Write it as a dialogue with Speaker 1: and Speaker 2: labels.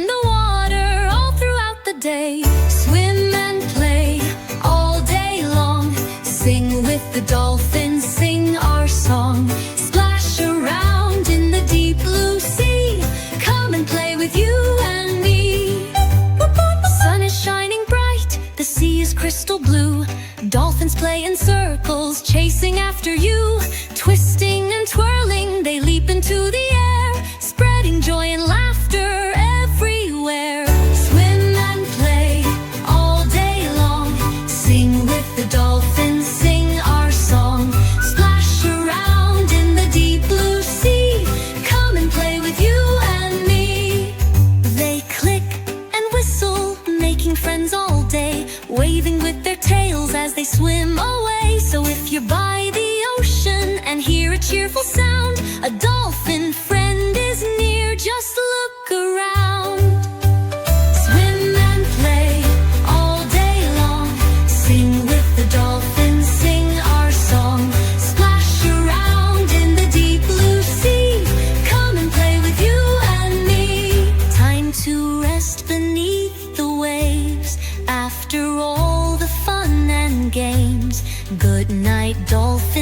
Speaker 1: in the water all throughout the day. Swim and play all day long. Sing with the dolphins, sing our song. Splash around in the deep blue sea. Come and play with you and me. The sun is shining bright, the sea is crystal blue. Dolphins play in circles, chasing after you. Twisting and twirling, they leap into the air, spreading joy and laughter everywhere. Swim and play all day long. Sing with the dolphins, sing our song. Splash around in the deep blue sea. Come and play with you and me. They click and whistle, making friends all day, waving with their tails as they swim away. So if you're by the ocean and hear a cheerful sound, a dolphin friend is near, just look around. Swim and play all day long. Sing with the dolphins, sing our song. Splash around in the deep blue sea. Come and play with you and me. Time to rest beneath the waves after all the fun and games. Good night, dolphins.